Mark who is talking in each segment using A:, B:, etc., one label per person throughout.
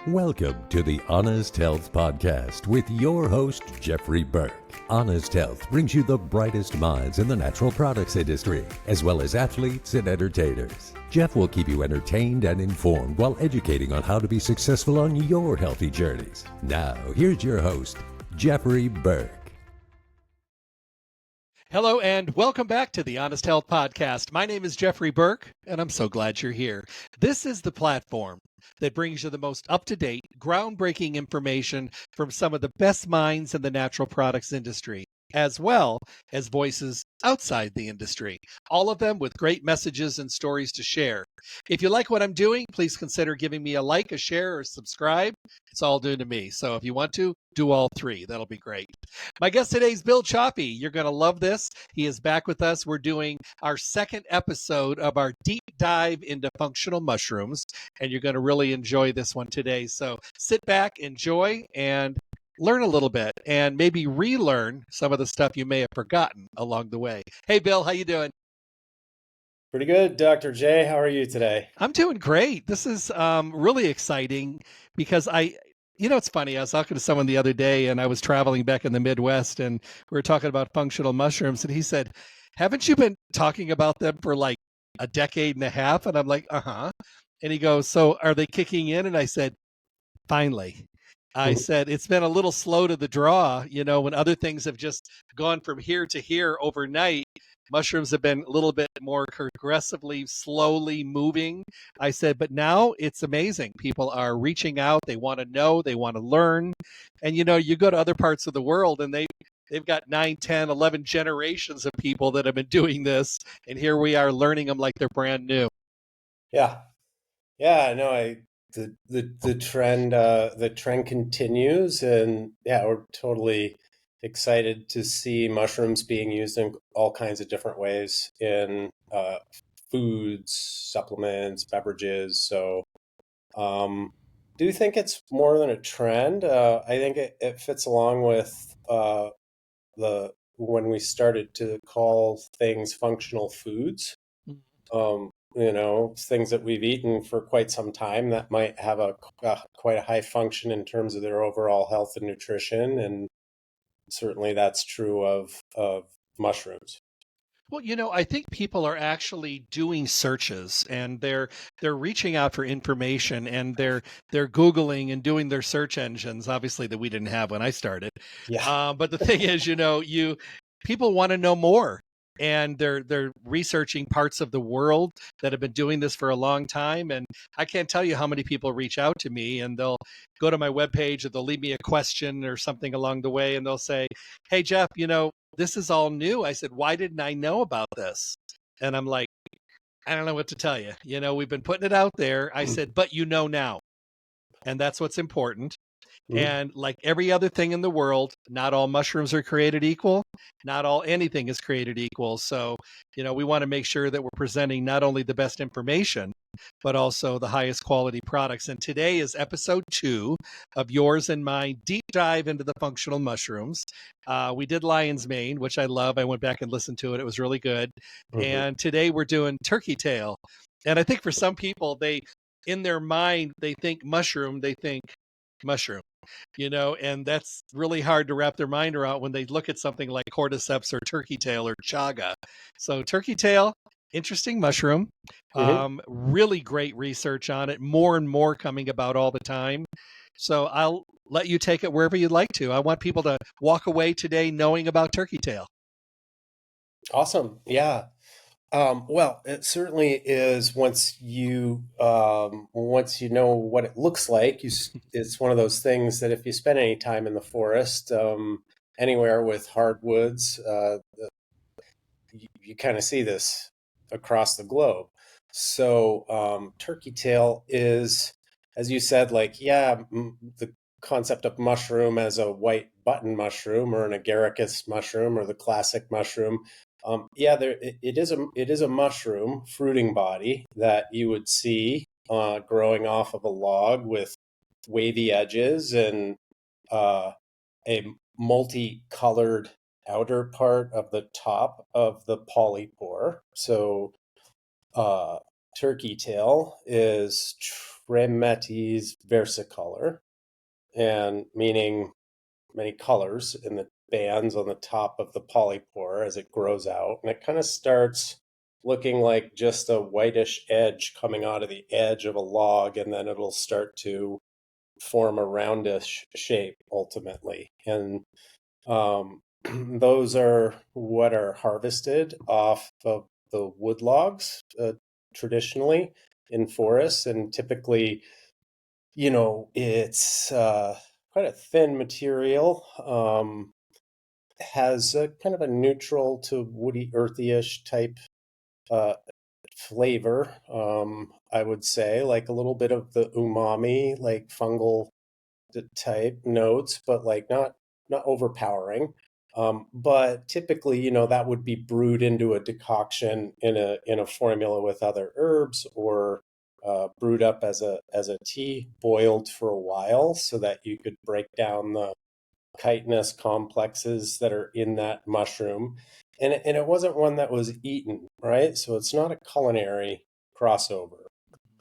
A: Welcome to the Honest Health Podcast with your host, Jeffrey Burke. Honest Health brings you the brightest minds in the natural products industry, as well as athletes and entertainers. Jeff will keep you entertained and informed while educating on how to be successful on your healthy journeys. Now, here's your host, Jeffrey Burke.
B: Hello and welcome back to the Honest Health Podcast. My name is Jeffrey Burke, and I'm so glad you're here. This is the platform that brings you the most up-to-date, groundbreaking information from some of the best minds in the natural products industry, as well as voices outside the industry, all of them with great messages and stories to share. If you like what I'm doing, please consider giving me a like, a share, or subscribe. It's all due to me. So if you want to, do all three. That'll be great. My guest today is Bill Chioffi. You're going to love this. He is back with us. We're doing our second episode of our deep dive into functional mushrooms, and you're going to really enjoy this one today. So sit back, enjoy, and learn a little bit, and maybe relearn some of the stuff you may have forgotten along the way. Hey, Bill, how you doing?
C: Pretty good, Dr. J. How are you today?
B: I'm doing great. This is really exciting because it's funny. I was talking to someone the other day, and I was traveling back in the Midwest, and we were talking about functional mushrooms, and he said, haven't you been talking about them for like a decade and a half? And I'm like, uh-huh. And he goes, so are they kicking in? And I said, finally. I said, it's been a little slow to the draw, when other things have just gone from here to here overnight. Mushrooms have been a little bit more progressively, slowly moving. I said, but now it's amazing. People are reaching out. They want to know. They want to learn. And, you go to other parts of the world and they've got 9, 10, 11 generations of people that have been doing this. And here we are learning them like they're brand new.
C: Yeah. Yeah, no, the trend continues, and yeah, we're totally excited to see mushrooms being used in all kinds of different ways in foods, supplements, beverages. So, do you think it's more than a trend? I think it fits along with when we started to call things functional foods. Things that we've eaten for quite some time that might have quite a high function in terms of their overall health and nutrition. And certainly that's true of mushrooms.
B: Well, I think people are actually doing searches, and they're reaching out for information, and they're Googling and doing their search engines, obviously that we didn't have when I started.
C: Yeah.
B: But the thing is, people want to know more. And they're researching parts of the world that have been doing this for a long time. And I can't tell you how many people reach out to me, and they'll go to my webpage, or they'll leave me a question or something along the way. And they'll say, hey, Jeff, this is all new. I said, why didn't I know about this? And I'm like, I don't know what to tell you. We've been putting it out there. I said, but now. And that's what's important. And like every other thing in the world, not all mushrooms are created equal. Not all anything is created equal. So, we want to make sure that we're presenting not only the best information, but also the highest quality products. And today is episode 2 of yours and mine deep dive into the functional mushrooms. We did lion's mane, which I love. I went back and listened to it. It was really good. And today we're doing turkey tail. And I think for some people, in their mind, they think mushroom, and that's really hard to wrap their mind around when they look at something like cordyceps or turkey tail or chaga. So turkey tail, interesting mushroom, really great research on it, more and more coming about all the time. So I'll let you take it wherever you'd like to. I want people to walk away today knowing about turkey tail.
C: Awesome. Yeah. Well, it certainly is once you know what it looks like, it's one of those things that if you spend any time in the forest, anywhere with hardwoods, you kind of see this across the globe. So turkey tail is, as you said, the concept of mushroom as a white button mushroom or an agaricus mushroom or the classic mushroom. It is a mushroom fruiting body that you would see growing off of a log with wavy edges and a multicolored outer part of the top of the polypore. So turkey tail is Rhemetes versicolor, and meaning many colors in the bands on the top of the polypore as it grows out. And it kind of starts looking like just a whitish edge coming out of the edge of a log, and then it'll start to form a roundish shape ultimately. And those are what are harvested off of the wood logs traditionally in forests, and typically, it's quite a thin material. Has a kind of a neutral to woody, earthy-ish type uh, flavor. I would say like a little bit of the umami, like fungal type notes, but like not overpowering. But typically, that would be brewed into a decoction in a formula with other herbs, or brewed up as a tea, boiled for a while, so that you could break down the chitinous complexes that are in that mushroom. And it wasn't one that was eaten, right? So it's not a culinary crossover.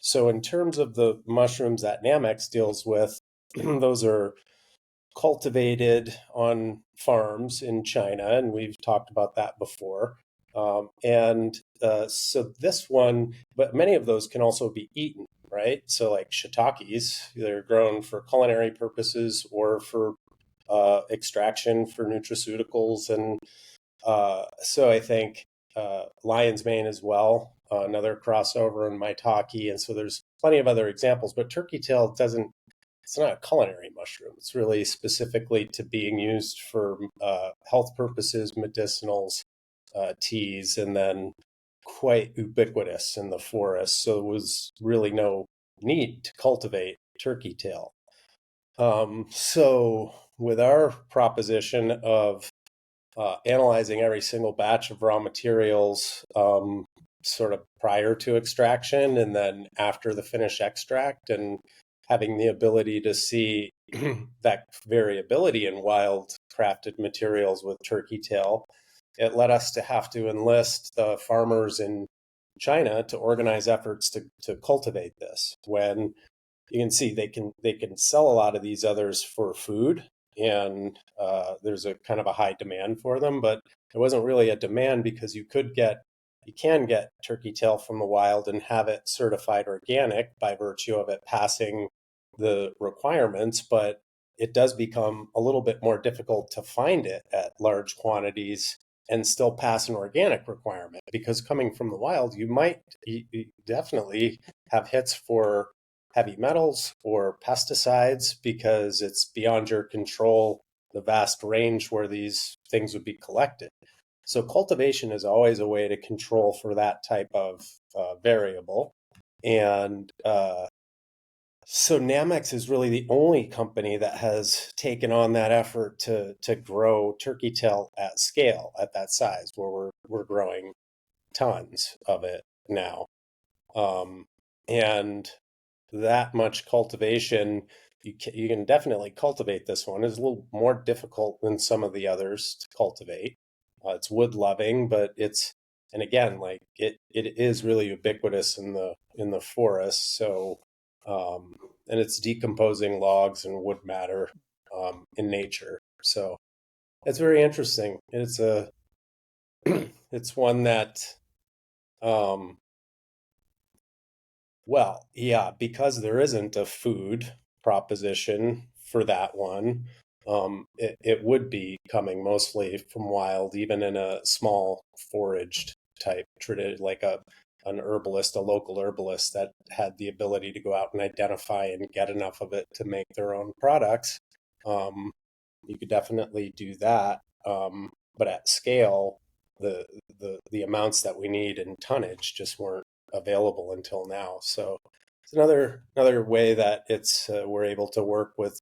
C: So in terms of the mushrooms that Nammex deals with, those are cultivated on farms in China, and we've talked about that before. So this one, but many of those can also be eaten, right? So like shiitakes, they're grown for culinary purposes or for extraction for nutraceuticals. And so I think lion's mane as well, another crossover in maitake. And so there's plenty of other examples, but turkey tail it's not a culinary mushroom. It's really specifically to being used for health purposes, medicinals, teas, and then quite ubiquitous in the forest. So there was really no need to cultivate turkey tail. So with our proposition of analyzing every single batch of raw materials sort of prior to extraction and then after the finished extract, and having the ability to see that variability in wild crafted materials with turkey tail, it led us to have to enlist the farmers in China to organize efforts to cultivate this. When you can see they can sell a lot of these others for food, and there's a kind of a high demand for them, but there wasn't really a demand because you can get turkey tail from the wild and have it certified organic by virtue of it passing the requirements, but it does become a little bit more difficult to find it at large quantities and still pass an organic requirement, because coming from the wild, you definitely have hits for heavy metals or pesticides, because it's beyond your control, the vast range where these things would be collected. So cultivation is always a way to control for that type of variable. And so Nammex is really the only company that has taken on that effort to grow turkey tail at scale, at that size, where we're growing tons of it now. And that much cultivation, you can definitely cultivate this one. It's a little more difficult than some of the others to cultivate. It's wood loving, but and again, like it is really ubiquitous in the forest. So and it's decomposing logs and wood matter in nature. So it's very interesting. It's it's one that well, yeah, because there isn't a food proposition for that one, it would be coming mostly from wild, even in a small foraged type tradition, like an herbalist, a local herbalist that had the ability to go out and identify and get enough of it to make their own products. You could definitely do that, but at scale, the amounts that we need in tonnage just weren't available until now. So it's another way that we're able to work with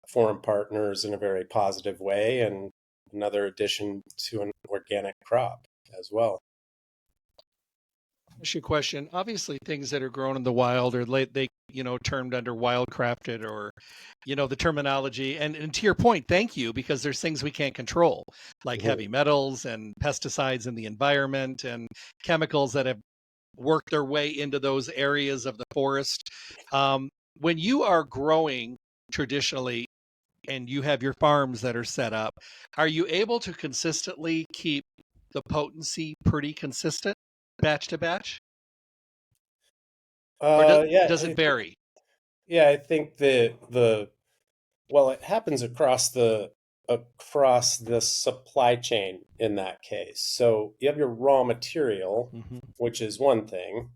C: foreign partners in a very positive way, and another addition to an organic crop as well.
B: Ask you a question. Obviously, things that are grown in the wild are termed under wildcrafted, or the terminology. And to your point, thank you, because there's things we can't control, like heavy metals and pesticides in the environment and chemicals that have work their way into those areas of the forest. When you are growing traditionally and you have your farms that are set up, are you able to consistently keep the potency pretty consistent batch to batch? Or
C: Yeah,
B: does it vary?
C: yeah. I think well, it happens across the supply chain in that case. So you have your raw material,
B: Hmm.
C: which is one thing,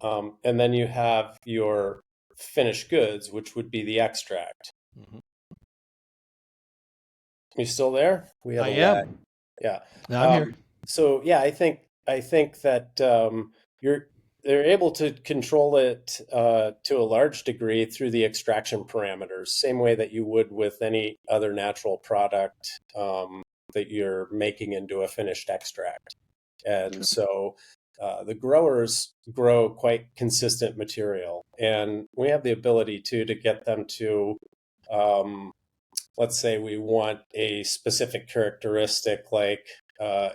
C: and then you have your finished goods, which would be the extract.
B: Hmm.
C: You still there? We have
B: I
C: a lag.
B: am.
C: Yeah.
B: I'm here.
C: Um, so yeah, I think that you're they're able to control it to a large degree through the extraction parameters, same way that you would with any other natural product that you're making into a finished extract. And so the growers grow quite consistent material, and we have the ability to get them to um, let's say we want a specific characteristic like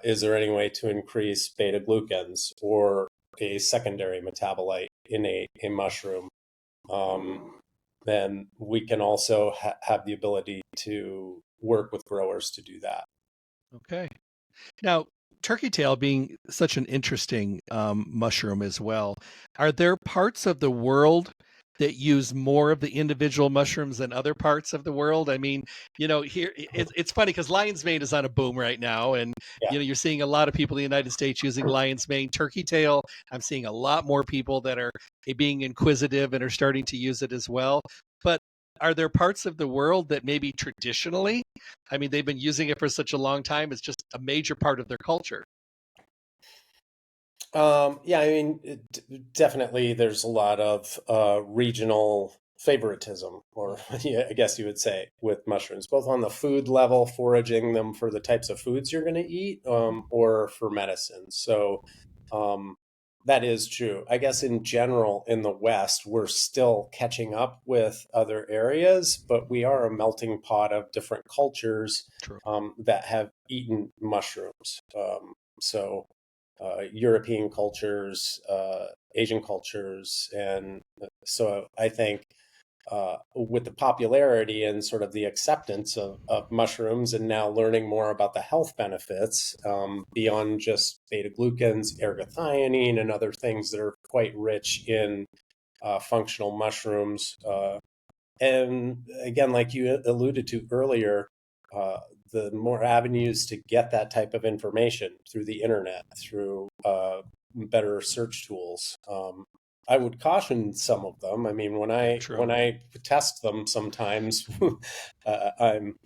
C: is there any way to increase beta glucans or a secondary metabolite in a mushroom, um, then we can also have the ability to work with growers to do that.
B: Okay. Now, turkey tail being such an interesting mushroom as well, are there parts of the world that use more of the individual mushrooms than other parts of the world? I mean, here it's funny because lion's mane is on a boom right now, and
C: Yeah.
B: you're seeing a lot of people in the United States using lion's mane. Turkey tail, I'm seeing a lot more people that are being inquisitive and are starting to use it as well. But are there parts of the world that maybe traditionally, I mean, they've been using it for such a long time, it's just a major part of their culture?
C: Yeah, I mean, definitely there's a lot of regional favoritism, or yeah, I guess you would say, with mushrooms, both on the food level, foraging them for the types of foods you're going to eat, or for medicine. So um, that is true. I guess in general, in the West, we're still catching up with other areas, but we are a melting pot of different cultures
B: True.
C: that have eaten mushrooms. So European cultures, Asian cultures, and so I think with the popularity and sort of the acceptance of mushrooms, and now learning more about the health benefits beyond just beta glucans, ergothioneine, and other things that are quite rich in functional mushrooms. And again, like you alluded to earlier, uh, the more avenues to get that type of information through the internet, through better search tools. I would caution some of them. I mean,
B: True.
C: when I test them, sometimes I'm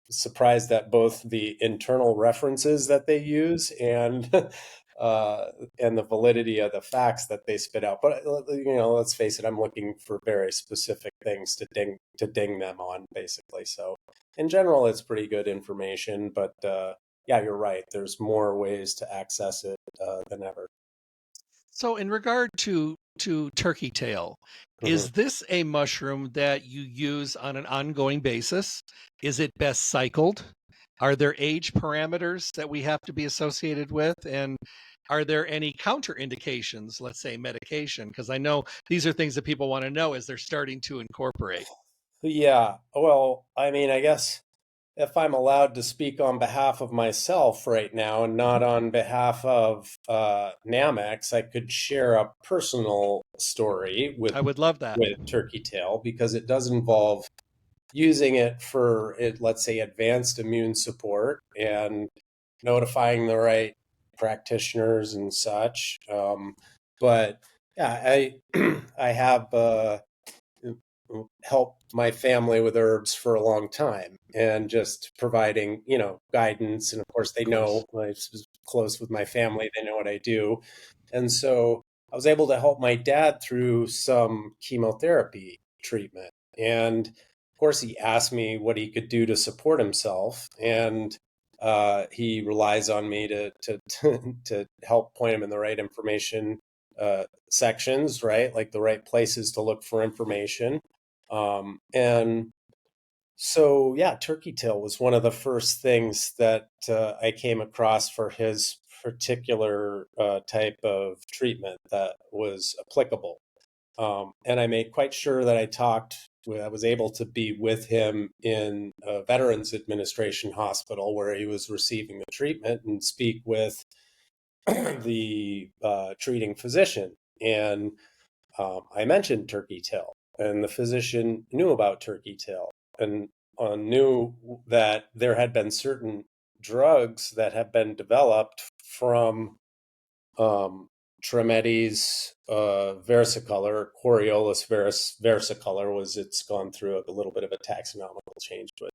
C: surprised at both the internal references that they use uh, and the validity of the facts that they spit out. But let's face it, I'm looking for very specific things to ding them on, basically. So in general, it's pretty good information. But yeah, you're right. There's more ways to access it than ever.
B: So, in regard to turkey tail,
C: Mhm.
B: is this a mushroom that you use on an ongoing basis? Is it best cycled? Are there age parameters that we have to be associated with? And are there any counterindications, let's say medication? Because I know these are things that people want to know as they're starting to incorporate.
C: Yeah. Well, I mean, I guess if I'm allowed to speak on behalf of myself right now and not on behalf of Nammex, I could share a personal story
B: I would love that.
C: with turkey tail because it does involve using it for let's say advanced immune support and notifying the right practitioners and such. But yeah, I I have helped my family with herbs for a long time and just providing guidance, and of course they
B: Of course.
C: know I'm close with my family, they know what I do. And so I was able to help my dad through some chemotherapy treatment, and of course he asked me what he could do to support himself, and he relies on me to help point him in the right information sections, right? Like the right places to look for information. And so, yeah, turkey tail was one of the first things that I came across for his particular type of treatment that was applicable. And I made quite sure that I was able to be with him in a Veterans Administration hospital where he was receiving the treatment and speak with the treating physician. And I mentioned turkey tail, and the physician knew about turkey tail and knew that there had been certain drugs that have been developed from Trametes versicolor, Coriolis versicolor it's gone through a little bit of a taxonomical change, but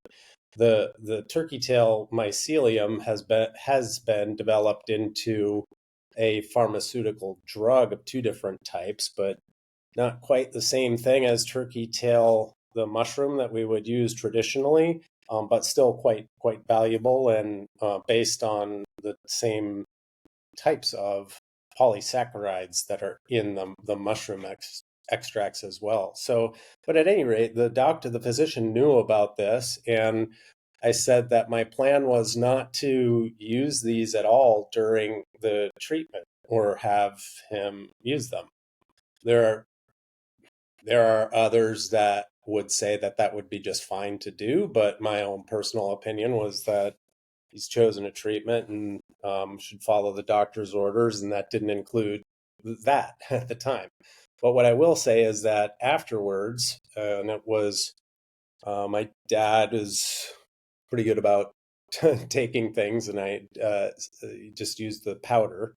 C: the turkey tail mycelium has been developed into a pharmaceutical drug of two different types, but not quite the same thing as turkey tail, the mushroom that we would use traditionally, but still quite valuable and based on the same types of polysaccharides that are in the mushroom extracts as well. So, but at any rate, the physician knew about this, and I said that my plan was not to use these at all during the treatment or have him use them. There are others that would say that would be just fine to do, but my own personal opinion was that he's chosen a treatment and should follow the doctor's orders, and that didn't include that at the time. But what I will say is that afterwards, and it was my dad is pretty good about taking things, and I just used the powder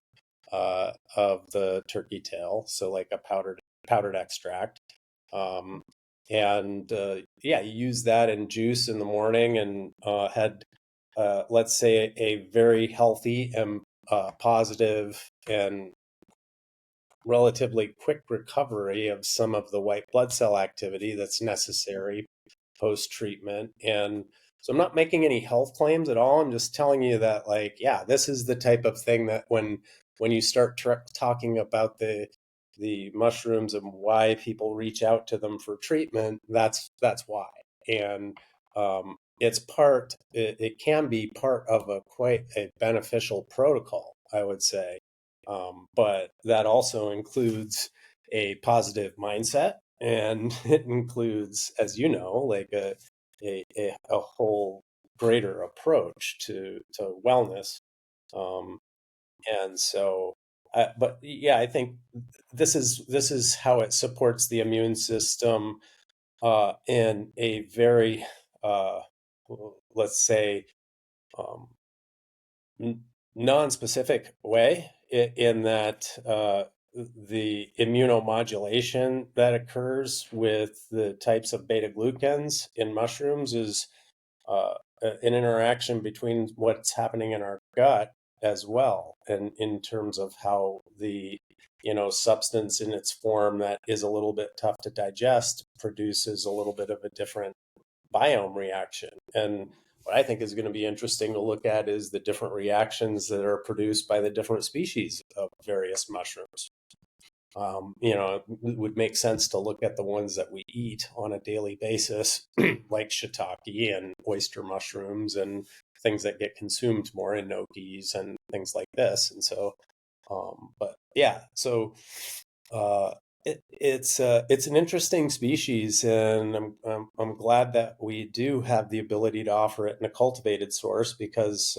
C: of the turkey tail, so like a powdered extract. And yeah, you use that in juice in the morning, and had let's say a very healthy and positive and relatively quick recovery of some of the white blood cell activity that's necessary post-treatment. And so I'm not making any health claims at all. I'm just telling you that, like, yeah, this is the type of thing that when you start talking about the mushrooms and why people reach out to them for treatment, that's why. And it can be part of quite a beneficial protocol, I would say. But that also includes a positive mindset, and it includes, as you know, like a whole greater approach to wellness. And so, but yeah, I think this is how it supports the immune system in a very, let's say, um, non-specific way, in that the immunomodulation that occurs with the types of beta glucans in mushrooms is an interaction between what's happening in our gut as well, and in terms of how the substance in its form that is a little bit tough to digest produces a little bit of a different biome reaction. And what I think is going to be interesting to look at is the different reactions that are produced by the different species of various mushrooms. It would make sense to look at the ones that we eat on a daily basis, like shiitake and oyster mushrooms and things that get consumed more in gnocchis and things like this. And so, but yeah, so it's an interesting species, and I'm glad that we do have the ability to offer it in a cultivated source, because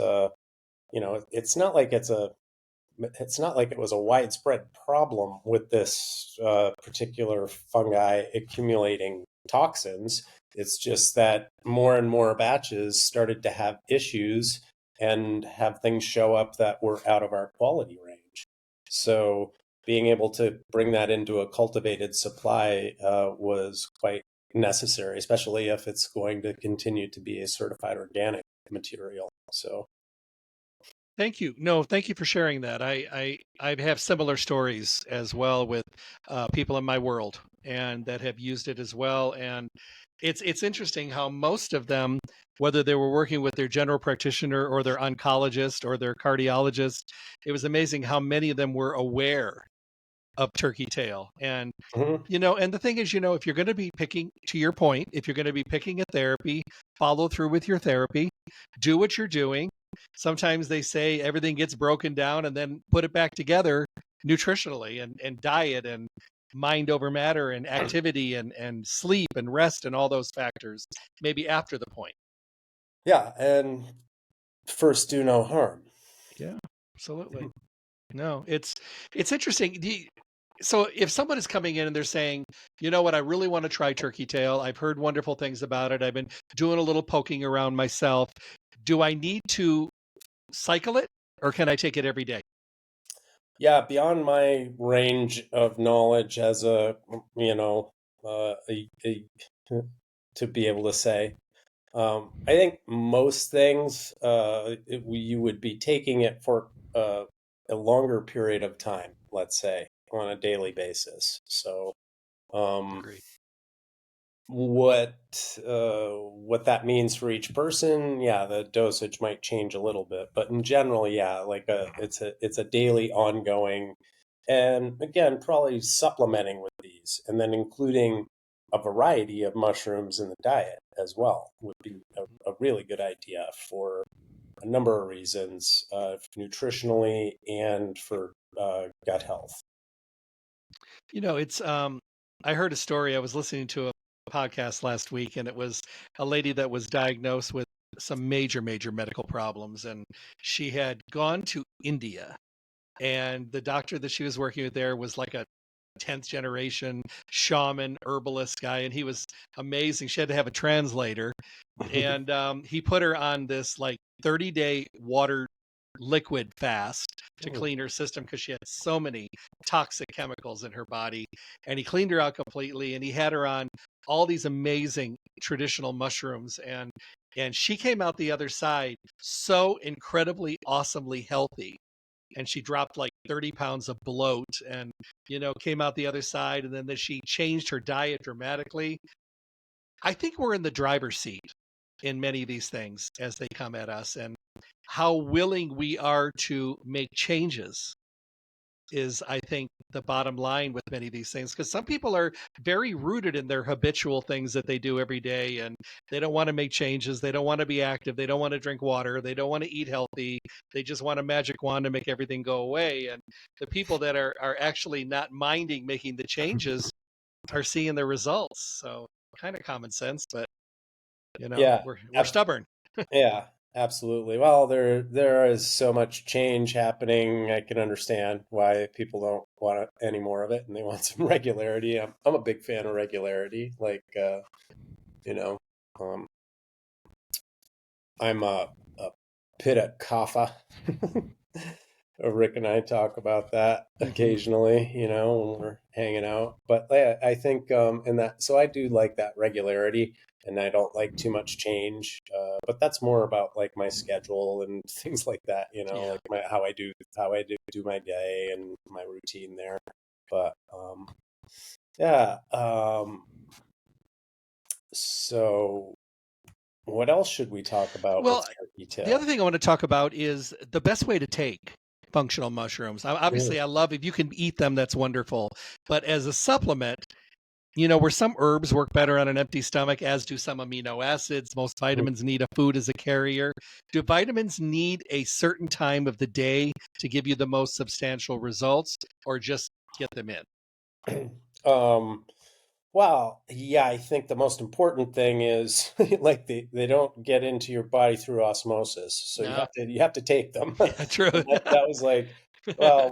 C: it's not like it was a widespread problem with this particular fungi accumulating toxins. It's just that more and more batches started to have issues and have things show up that were out of our quality range. So being able to bring that into a cultivated supply was quite necessary, especially if it's going to continue to be a certified organic material. So.
B: Thank you. No, thank you for sharing that. I have similar stories as well with people in my world and that have used it as well. And it's interesting how most of them, whether they were working with their general practitioner or their oncologist or their cardiologist, it was amazing how many of them were aware of turkey tail. And
C: Mhm.
B: and the thing is, if you're going to be picking, to your point, if you're going to be picking a therapy, follow through with your therapy, do what you're doing. Sometimes they say everything gets broken down and then put it back together nutritionally, and diet and mind over matter and activity and sleep and rest and all those factors, maybe after the point.
C: Yeah, and first do no harm.
B: Yeah, absolutely. No, it's interesting. So if someone is coming in and they're saying, you know what, I really want to try turkey tail. I've heard wonderful things about it. I've been doing a little poking around myself. Do I need to cycle it, or can I take it every day?
C: Yeah, beyond my range of knowledge as to be able to say, I think most things you would be taking it for a longer period of time, let's say, on a daily basis. So, um,
B: Agree.
C: what that means for each person, yeah, the dosage might change a little bit, but in general, yeah, it's a daily ongoing, and again, probably supplementing with these, and then including a variety of mushrooms in the diet as well would be a really good idea for a number of reasons, nutritionally and for gut health.
B: It's I heard a story. I was listening to a podcast last week, and it was a lady that was diagnosed with some major, major medical problems, and she had gone to India, and the doctor that she was working with there was like a 10th generation shaman herbalist guy, and he was amazing. She had to have a translator, and he put her on this like 30-day water liquid fast to clean her system because she had so many toxic chemicals in her body. And he cleaned her out completely, and he had her on all these amazing traditional mushrooms, and she came out the other side so incredibly awesomely healthy, and she dropped like 30 pounds of bloat, and came out the other side. And then she changed her diet dramatically. I think we're in the driver's seat in many of these things as they come at us, and how willing we are to make changes is, I think, the bottom line with many of these things, because some people are very rooted in their habitual things that they do every day, and they don't want to make changes. They don't want to be active. They don't want to drink water. They don't want to eat healthy. They just want a magic wand to make everything go away. And the people that are actually not minding making the changes are seeing the results. So kind of common sense, but
C: Yeah,
B: we're stubborn.
C: yeah, absolutely. Well, there is so much change happening. I can understand why people don't want any more of it and they want some regularity. I'm a big fan of regularity. Like, you know, um, I'm a pit at kapha. Rick and I talk about that
B: Hmm.
C: occasionally, when we're hanging out. But yeah, I think in that, so I do like that regularity, and I don't like too much change. But that's more about like my schedule and things like that,
B: Yeah.
C: like how I do my day and my routine there. But yeah. So what else should we talk about with
B: Well,
C: turkey
B: the other
C: tail?
B: thing I want to talk about is the best way to take functional mushrooms.
C: Mm,
B: Obviously, I love if you can eat them, that's wonderful. But as a supplement, where some herbs work better on an empty stomach, as do some amino acids, most
C: mm.
B: vitamins need a food as a carrier. Do vitamins need a certain time of the day to give you the most substantial results, or just get them in?
C: Um, Well, yeah, I think the most important thing is like they don't get into your body through osmosis. So you
B: No.
C: have to take them.
B: Yeah, true.
C: And that was like, well,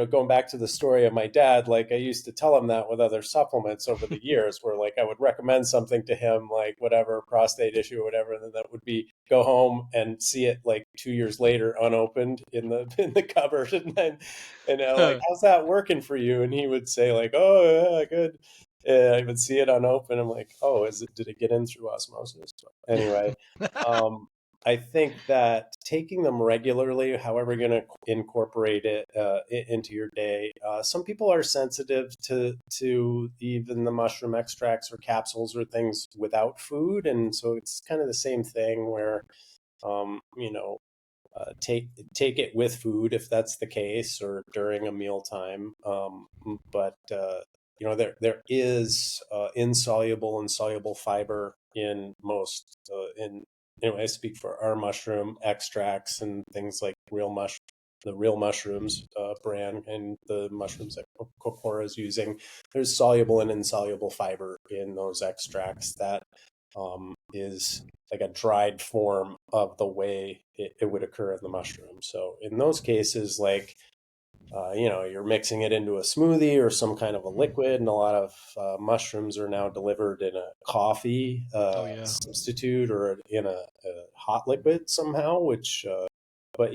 C: going back to the story of my dad, like I used to tell him that with other supplements over the years, where like I would recommend something to him, like whatever prostate issue or whatever, and then that would be go home and see it like 2 years later unopened in the in the cupboard, and then like how's that working for you? And he would say like, oh yeah, good. I would see it unopened. I'm like, oh, did it get in through osmosis? But anyway, um, I think that taking them regularly, however you're going to incorporate it into your day. Some people are sensitive to even the mushroom extracts or capsules or things without food, and so it's kind of the same thing where, um, you know, take it with food if that's the case, or during a mealtime. But there is insoluble and soluble fiber in most I speak for our mushroom extracts and things like the Real Mushrooms brand, and the mushrooms that Kokora is using. There's soluble and insoluble fiber in those extracts that is like a dried form of the way it would occur in the mushroom. So in those cases, like, you're mixing it into a smoothie or some kind of a liquid, and a lot of mushrooms are now delivered in a coffee
B: Oh yeah.
C: substitute, or in a hot liquid somehow, but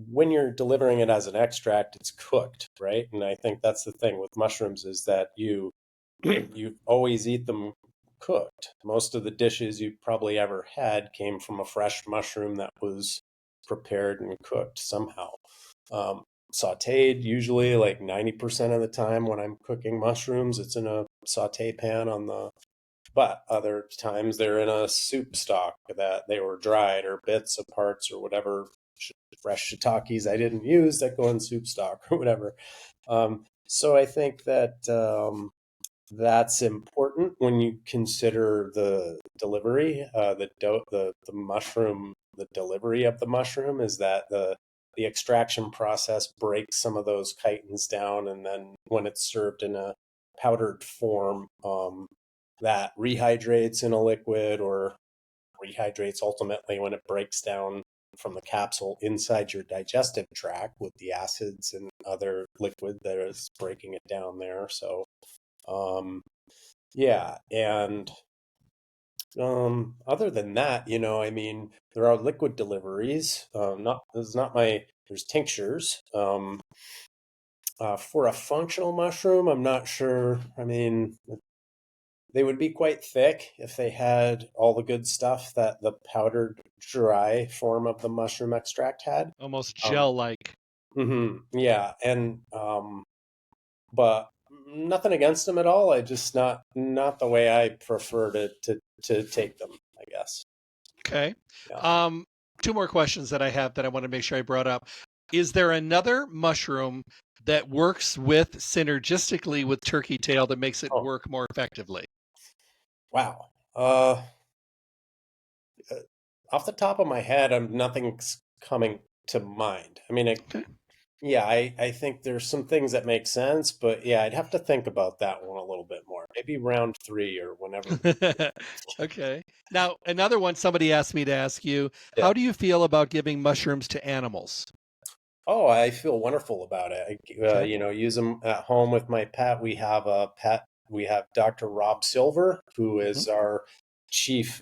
C: when you're delivering it as an extract, it's cooked, right? And I think that's the thing with mushrooms, is that you always eat them cooked. Most of the dishes you probably ever had came from a fresh mushroom that was prepared and cooked somehow. Sauteed, usually like 90% of the time when I'm cooking mushrooms, it's in a saute pan but other times they're in a soup stock that they were dried, or bits of parts or whatever, fresh shiitakes I didn't use that go in soup stock or whatever. So I think that that's important when you consider the delivery, the mushroom, the delivery of the mushroom, is that the extraction process breaks some of those chitins down, and then when it's served in a powdered form, that rehydrates in a liquid, or rehydrates ultimately when it breaks down from the capsule inside your digestive tract with the acids and other liquid that is breaking it down there. So yeah, and other than that, there are liquid deliveries. There's tinctures. For a functional mushroom, I'm not sure. I mean, they would be quite thick if they had all the good stuff that the powdered dry form of the mushroom extract had.
B: Almost gel-like.
C: Yeah, and but nothing against them at all. I just not the way I prefer to take them, I guess.
B: Okay.
C: Yeah.
B: Two more questions that I have that I want to make sure I brought up. Is there another mushroom that works synergistically with turkey tail that makes it work more effectively?
C: Wow. Off the top of my head, nothing's coming to mind. I mean,
B: Okay.
C: yeah, I think there's some things that make sense, but yeah, I'd have to think about that one a little bit more. Maybe round 3 or whenever.
B: Okay. Now, another one somebody asked me to ask you,
C: Yeah.
B: how do you feel about giving mushrooms to animals?
C: Oh, I feel wonderful about it.
B: Okay.
C: Use them at home with my pet. We have a pet. We have Dr. Rob Silver, who is our chief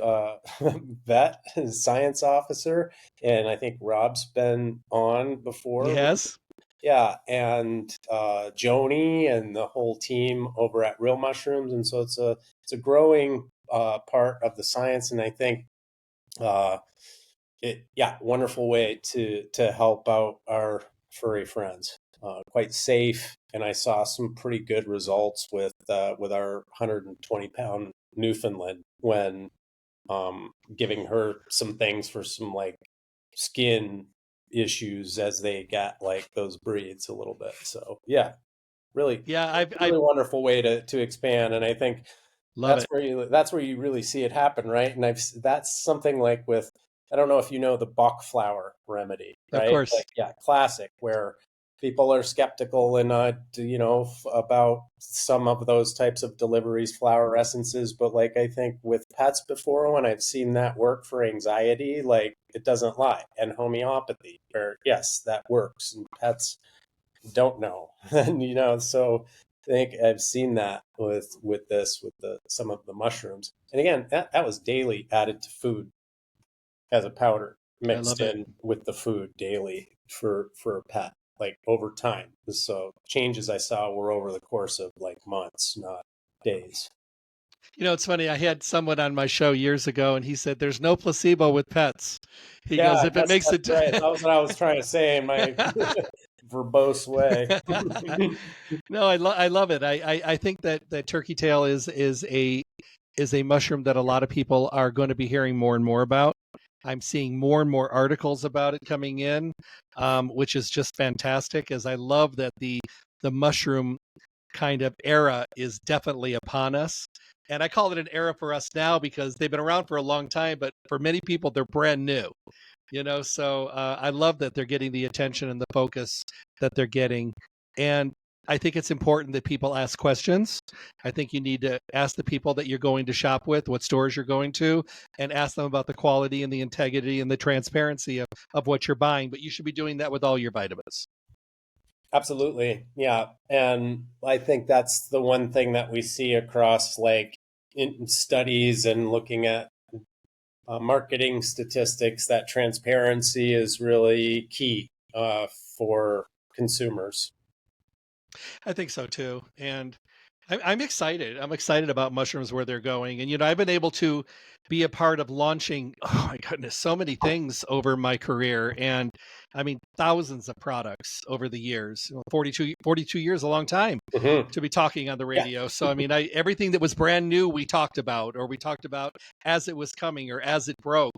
C: vet science officer, and I think Rob's been on before.
B: Yes.
C: Yeah, and Joni and the whole team over at Real Mushrooms, and so it's a growing part of the science, and I think wonderful way to help out our furry friends. Quite safe, and I saw some pretty good results with our 120-pound Newfoundland when giving her some things for some like skin issues as they got like those breeds a little bit. So yeah, really, really wonderful way to expand, and I think
B: love
C: that's where you really see it happen, right? And that's something like with, I don't know if you know the Bach flower remedy, right?
B: Of course.
C: Like, yeah, classic, where people are skeptical and about some of those types of deliveries, flower essences, but like I think with pets before, when I've seen that work for anxiety, like it doesn't lie. And homeopathy, where yes, that works, and pets don't know. And so I think I've seen that with some of the mushrooms. And again, that was daily added to food as a powder, mixed in with the food daily for a pet, like over time. So changes I saw were over the course of like months, not days.
B: It's funny. I had someone on my show years ago, and he said, "There's no placebo with pets." He goes, "If it makes it."
C: Right. That was what I was trying to say in my verbose way.
B: No, I love it. I think that turkey tail is a mushroom that a lot of people are going to be hearing more and more about. I'm seeing more and more articles about it coming in, which is just fantastic. As I love that the mushroom kind of era is definitely upon us. And I call it an era for us now because they've been around for a long time, but for many people, they're brand new. So I love that they're getting the attention and the focus that they're getting. And I think it's important that people ask questions. I think you need to ask the people that you're going to shop with, what stores you're going to, and ask them about the quality and the integrity and the transparency of what you're buying. But you should be doing that with all your vitamins.
C: Absolutely. Yeah. And I think that's the one thing that we see across like in studies and looking at marketing statistics, that transparency is really key for consumers.
B: I think so too. And I'm excited. I'm excited about mushrooms where they're going. And, I've been able to be a part of launching, oh my goodness, so many things over my career. And I mean, thousands of products over the years. 42 years, a long time
C: Mm-hmm.
B: to be talking on the
C: Yeah.
B: radio. So, I mean, everything that was brand new, we talked about, or we talked about as it was coming or as it broke.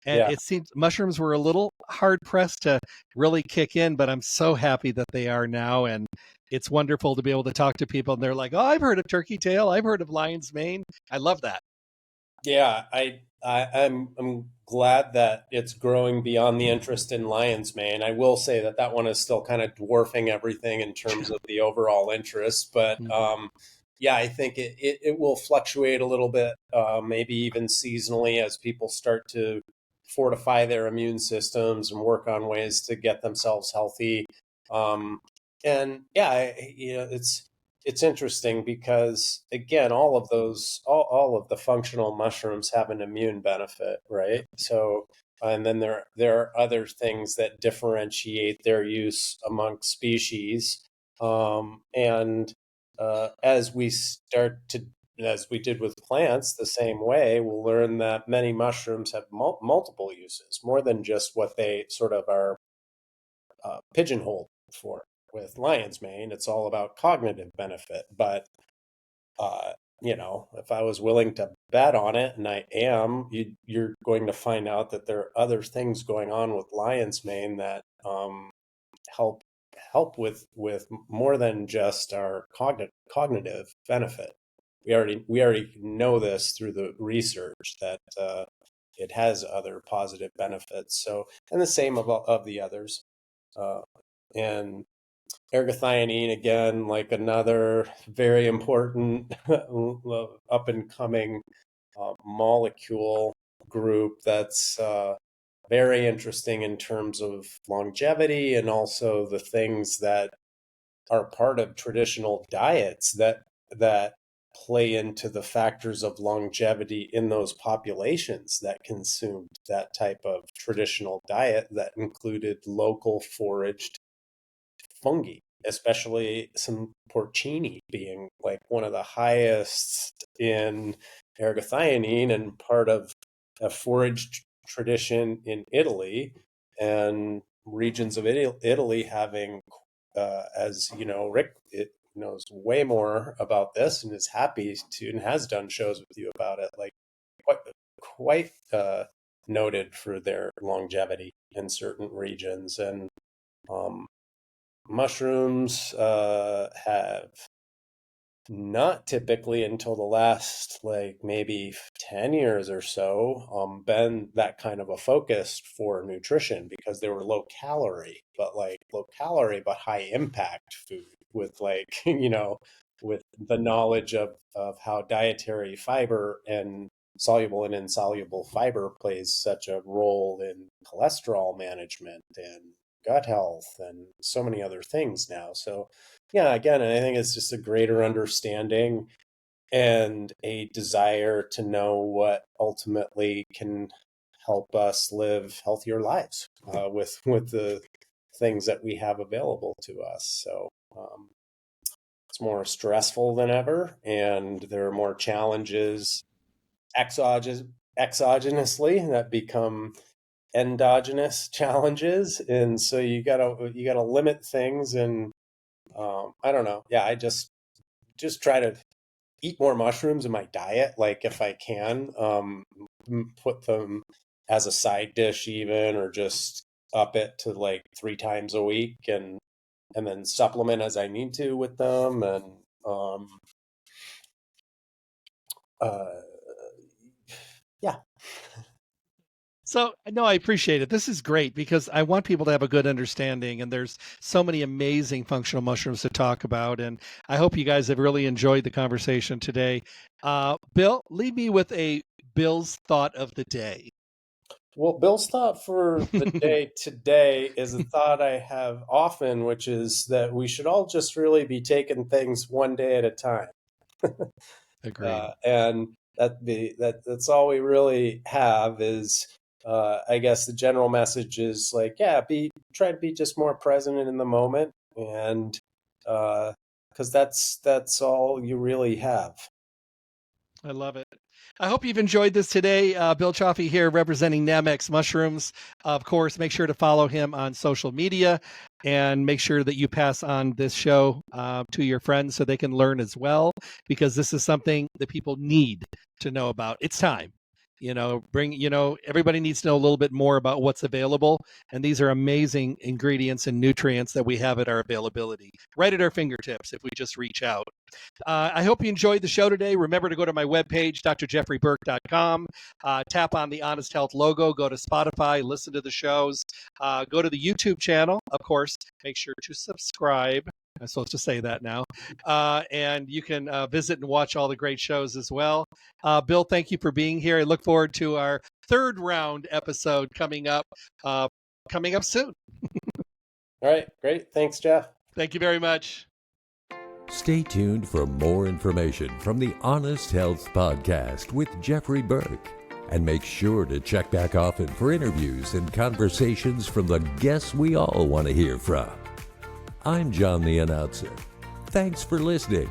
B: And
C: Yeah.
B: it seems mushrooms were a little hard pressed to really kick in, but I'm so happy that they are now. And it's wonderful to be able to talk to people and they're like, oh, I've heard of turkey tail. I've heard of lion's mane. I love that.
C: Yeah, I'm glad that it's growing beyond the interest in lion's mane. I will say that that one is still kind of dwarfing everything in terms of the overall interest, but yeah, I think it will fluctuate a little bit, maybe even seasonally as people start to fortify their immune systems and work on ways to get themselves healthy. And yeah, it's interesting because again, all of the functional mushrooms have an immune benefit, right? So, and then there are other things that differentiate their use amongst species. And as we start to, as we did with plants, the same way, we'll learn that many mushrooms have multiple uses, more than just what they sort of are pigeonholed for. With lion's mane, it's all about cognitive benefit. But uh, if I was willing to bet on it, and I am, you're going to find out that there are other things going on with lion's mane that help with more than just our cognitive benefit. We already know this through the research that it has other positive benefits. So, and the same of the others. And ergothionine, again, like another very important up and coming molecule group that's very interesting in terms of longevity and also the things that are part of traditional diets that play into the factors of longevity in those populations that consumed that type of traditional diet that included local foraged fungi, especially some porcini being like one of the highest in ergothionine and part of a foraged tradition in Italy, and regions of Italy having, as you know, Rick knows way more about this and is happy to and has done shows with you about it, like quite noted for their longevity in certain regions. And um, mushrooms have not typically until the last like maybe 10 years or so been that kind of a focus for nutrition because they were low calorie but high impact food with like with the knowledge of how dietary fiber and soluble and insoluble fiber plays such a role in cholesterol management and gut health and so many other things now. So yeah, again, I think it's just a greater understanding and a desire to know what ultimately can help us live healthier lives with the things that we have available to us. So it's more stressful than ever, and there are more challenges exogenously that become endogenous challenges, and so you gotta limit things. And I don't know. Yeah, I just try to eat more mushrooms in my diet, like if I can, put them as a side dish even, or just up it to like 3 times a week, and then supplement as I need to with them. And yeah.
B: So, no, I appreciate it. This is great because I want people to have a good understanding, and there's so many amazing functional mushrooms to talk about. And I hope you guys have really enjoyed the conversation today. Bill, leave me with Bill's thought of the day.
C: Well, Bill's thought for the day today is a thought I have often, which is that we should all just really be taking things one day at a time.
B: Agreed.
C: And that's all we really have is, I guess the general message is like, yeah, try to be just more present in the moment, and because that's all you really have.
B: I love it. I hope you've enjoyed this today. Bill Chioffi here representing Nammex Mushrooms. Of course, make sure to follow him on social media and make sure that you pass on this show to your friends so they can learn as well, because this is something that people need to know about. It's time. Everybody needs to know a little bit more about what's available. And these are amazing ingredients and nutrients that we have at our availability, right at our fingertips if we just reach out. I hope you enjoyed the show today. Remember to go to my webpage, drjeffreyburke.com, tap on the Honest Health logo, go to Spotify, listen to the shows, go to the YouTube channel. Of course, make sure to subscribe. I'm supposed to say that now. And you can visit and watch all the great shows as well. Bill, thank you for being here. I look forward to our 3rd round episode coming up soon.
C: All right, great. Thanks, Jeff.
B: Thank you very much.
A: Stay tuned for more information from the Honest Health Podcast with Jeffrey Burke. And make sure to check back often for interviews and conversations from the guests we all want to hear from. I'm John the Announcer. Thanks for listening.